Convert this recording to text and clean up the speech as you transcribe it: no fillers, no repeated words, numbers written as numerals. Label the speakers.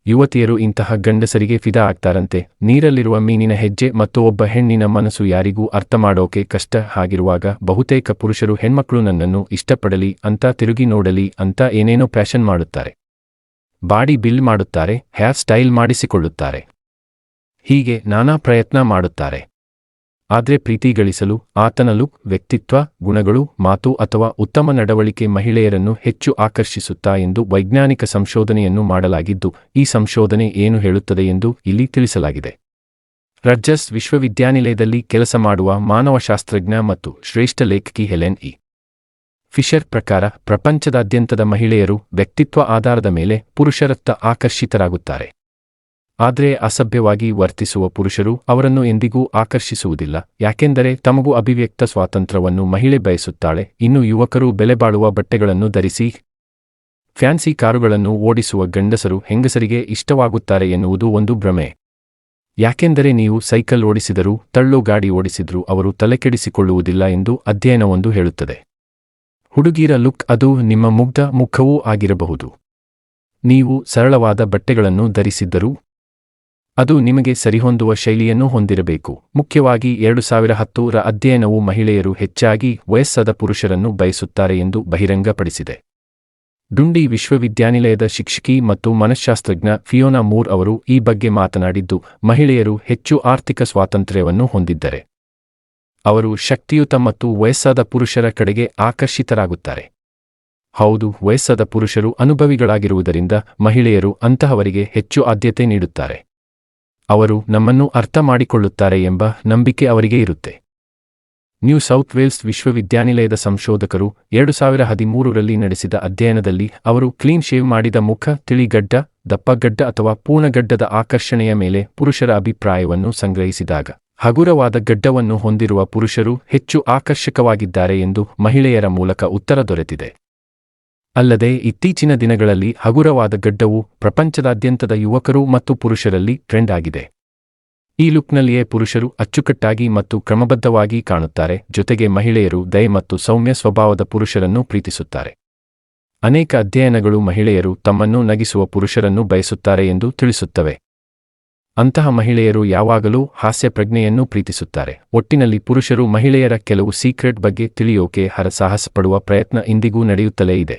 Speaker 1: ಯುವತಿಯರು ಇಂತಹ ಗಂಡಸರಿಗೆ ಫಿದಾ ಆಗ್ತಾರಂತೆ. ನೀರಲ್ಲಿರುವ ಮೀನಿನ ಹೆಜ್ಜೆ ಮತ್ತು ಒಬ್ಬ ಹೆಣ್ಣಿನ ಮನಸ್ಸು ಯಾರಿಗೂ ಅರ್ಥ ಮಾಡೋಕೆ ಕಷ್ಟ. ಹಾಗಿರುವಾಗ ಬಹುತೇಕ ಪುರುಷರು ಹೆಣ್ಮಕ್ಳು ನನ್ನನ್ನು ಇಷ್ಟಪಡಲಿ ಅಂತ, ತಿರುಗಿ ನೋಡಲಿ ಅಂತ ಏನೇನೋ ಪ್ಯಾಷನ್ ಮಾಡುತ್ತಾರೆ. ಬಾಡಿ ಬಿಲ್ಡ್ ಮಾಡುತ್ತಾರೆ, ಹೇರ್ ಸ್ಟೈಲ್ ಮಾಡಿಸಿಕೊಳ್ಳುತ್ತಾರೆ, ಹೀಗೆ ನಾನಾ ಪ್ರಯತ್ನ ಮಾಡುತ್ತಾರೆ. ಆದ್ರೆ ಪ್ರೀತಿ ಗಳಿಸಲು ಆತನ ಲುಕ್, ವ್ಯಕ್ತಿತ್ವ, ಗುಣಗಳು, ಮಾತು ಅಥವಾ ಉತ್ತಮ ನಡವಳಿಕೆ ಮಹಿಳೆಯರನ್ನು ಹೆಚ್ಚು ಆಕರ್ಷಿಸುತ್ತಾ ಎಂದು ವೈಜ್ಞಾನಿಕ ಸಂಶೋಧನೆಯನ್ನು ಮಾಡಲಾಗಿದ್ದು, ಈ ಸಂಶೋಧನೆ ಏನು ಹೇಳುತ್ತದೆ ಎಂದು ಇಲ್ಲಿ ತಿಳಿಸಲಾಗಿದೆ. ರಟ್ಜರ್ಸ್ ವಿಶ್ವವಿದ್ಯಾನಿಲಯದಲ್ಲಿ ಕೆಲಸ ಮಾಡುವ ಮಾನವಶಾಸ್ತ್ರಜ್ಞ ಮತ್ತು ಶ್ರೇಷ್ಠ ಲೇಖಕಿ ಹೆಲೆನ್ ಇ. ಫಿಶರ್ ಪ್ರಕಾರ, ಪ್ರಪಂಚದಾದ್ಯಂತದ ಮಹಿಳೆಯರು ವ್ಯಕ್ತಿತ್ವ ಆಧಾರದ ಮೇಲೆ ಪುರುಷರತ್ತ ಆಕರ್ಷಿತರಾಗುತ್ತಾರೆ. ಆದರೆ ಅಸಭ್ಯವಾಗಿ ವರ್ತಿಸುವ ಪುರುಷರು ಅವರನ್ನು ಎಂದಿಗೂ ಆಕರ್ಷಿಸುವುದಿಲ್ಲ, ಯಾಕೆಂದರೆ ತಮಗೂ ಅಭಿವ್ಯಕ್ತ ಸ್ವಾತಂತ್ರ್ಯವನ್ನು ಮಹಿಳೆ ಬಯಸುತ್ತಾಳೆ. ಇನ್ನು ಯುವಕರು ಬೆಲೆಬಾಳುವ ಬಟ್ಟೆಗಳನ್ನು ಧರಿಸಿ ಫ್ಯಾನ್ಸಿ ಕಾರುಗಳನ್ನು ಓಡಿಸುವ ಗಂಡಸರು ಹೆಂಗಸರಿಗೆ ಇಷ್ಟವಾಗುತ್ತಾರೆ ಎನ್ನುವುದು ಒಂದು ಭ್ರಮೆ. ಯಾಕೆಂದರೆ ನೀವು ಸೈಕಲ್ ಓಡಿಸಿದರೂ ತಳ್ಳೋ ಗಾಡಿ ಓಡಿಸಿದ್ರೂ ಅವರು ತಲೆಕೆಡಿಸಿಕೊಳ್ಳುವುದಿಲ್ಲ ಎಂದು ಅಧ್ಯಯನವೊಂದು ಹೇಳುತ್ತದೆ. ಹುಡುಗಿರ ಲುಕ್, ಅದು ನಿಮ್ಮ ಮುಗ್ಧ ಮುಖವೂ ಆಗಿರಬಹುದು. ನೀವು ಸರಳವಾದ ಬಟ್ಟೆಗಳನ್ನು ಧರಿಸಿದ್ದರೂ ಅದು ನಿಮಗೆ ಸರಿಹೊಂದುವ ಶೈಲಿಯನ್ನು ಹೊಂದಿರಬೇಕು. ಮುಖ್ಯವಾಗಿ 2010ರ ಅಧ್ಯಯನವು ಮಹಿಳೆಯರು ಹೆಚ್ಚಾಗಿ ವಯಸ್ಸಾದ ಪುರುಷರನ್ನು ಬಯಸುತ್ತಾರೆ ಎಂದು ಬಹಿರಂಗಪಡಿಸಿದೆ. ಡುಂಡಿ ವಿಶ್ವವಿದ್ಯಾನಿಲಯದ ಶಿಕ್ಷಕಿ ಮತ್ತು ಮನಶ್ಶಾಸ್ತ್ರಜ್ಞ ಫಿಯೋನಾ ಮೂರ್ ಅವರು ಈ ಬಗ್ಗೆ ಮಾತನಾಡಿದ್ದು, ಮಹಿಳೆಯರು ಹೆಚ್ಚು ಆರ್ಥಿಕ ಸ್ವಾತಂತ್ರ್ಯವನ್ನು ಹೊಂದಿದ್ದರೆ ಅವರು ಶಕ್ತಿಯುತ ಮತ್ತು ವಯಸ್ಸಾದ ಪುರುಷರ ಕಡೆಗೆ ಆಕರ್ಷಿತರಾಗುತ್ತಾರೆ. ಹೌದು, ವಯಸ್ಸಾದ ಪುರುಷರು ಅನುಭವಿಗಳಾಗಿರುವುದರಿಂದ ಮಹಿಳೆಯರು ಅಂತಹವರಿಗೆ ಹೆಚ್ಚು ಆದ್ಯತೆ ನೀಡುತ್ತಾರೆ. ಅವರು ನಮ್ಮನ್ನು ಅರ್ಥ ಮಾಡಿಕೊಳ್ಳುತ್ತಾರೆ ಎಂಬ ನಂಬಿಕೆ ಅವರಿಗೆ ಇರುತ್ತೆ. ನ್ಯೂ ಸೌತ್ ವೇಲ್ಸ್ ವಿಶ್ವವಿದ್ಯಾನಿಲಯದ ಸಂಶೋಧಕರು 2013ರಲ್ಲಿ ನಡೆಸಿದ ಅಧ್ಯಯನದಲ್ಲಿ ಅವರು ಕ್ಲೀನ್ ಶೇವ್ ಮಾಡಿದ ಮುಖ, ತಿಳಿಗಡ್ಡ, ದಪ್ಪಗಡ್ಡ ಅಥವಾ ಪೂರ್ಣಗಡ್ಡದ ಆಕರ್ಷಣೆಯ ಮೇಲೆ ಪುರುಷರ ಅಭಿಪ್ರಾಯವನ್ನು ಸಂಗ್ರಹಿಸಿದಾಗ ಹಗುರವಾದ ಗಡ್ಡವನ್ನು ಹೊಂದಿರುವ ಪುರುಷರು ಹೆಚ್ಚು ಆಕರ್ಷಕವಾಗಿದ್ದಾರೆ ಎಂದು ಮಹಿಳೆಯರ ಮೂಲಕ ಉತ್ತರ ದೊರೆತಿದೆ. ಅಲ್ಲದೆ ಇತ್ತೀಚಿನ ದಿನಗಳಲ್ಲಿ ಹಗುರವಾದ ಗಡ್ಡವು ಪ್ರಪಂಚದಾದ್ಯಂತದ ಯುವಕರು ಮತ್ತು ಪುರುಷರಲ್ಲಿ ಟ್ರೆಂಡ್ ಆಗಿದೆ. ಈ ಲುಕ್ನಲ್ಲಿಯೇ ಪುರುಷರು ಅಚ್ಚುಕಟ್ಟಾಗಿ ಮತ್ತು ಕ್ರಮಬದ್ಧವಾಗಿ ಕಾಣುತ್ತಾರೆ. ಜೊತೆಗೆ ಮಹಿಳೆಯರು ದಯೆ ಮತ್ತು ಸೌಮ್ಯ ಸ್ವಭಾವದ ಪುರುಷರನ್ನು ಪ್ರೀತಿಸುತ್ತಾರೆ. ಅನೇಕ ಅಧ್ಯಯನಗಳು ಮಹಿಳೆಯರು ತಮ್ಮನ್ನು ನಗಿಸುವ ಪುರುಷರನ್ನು ಬಯಸುತ್ತಾರೆ ಎಂದು ತಿಳಿಸುತ್ತವೆ. ಅಂತಹ ಮಹಿಳೆಯರು ಯಾವಾಗಲೂ ಹಾಸ್ಯ ಪ್ರಜ್ಞೆಯನ್ನು ಪ್ರೀತಿಸುತ್ತಾರೆ. ಒಟ್ಟಿನಲ್ಲಿ ಪುರುಷರು ಮಹಿಳೆಯರ ಕೆಲವು ಸೀಕ್ರೆಟ್ ಬಗ್ಗೆ ತಿಳಿಯೋಕೆ ಹರಸಾಹಸ ಪಡುವ ಪ್ರಯತ್ನ ಇಂದಿಗೂ ನಡೆಯುತ್ತಲೇ ಇದೆ.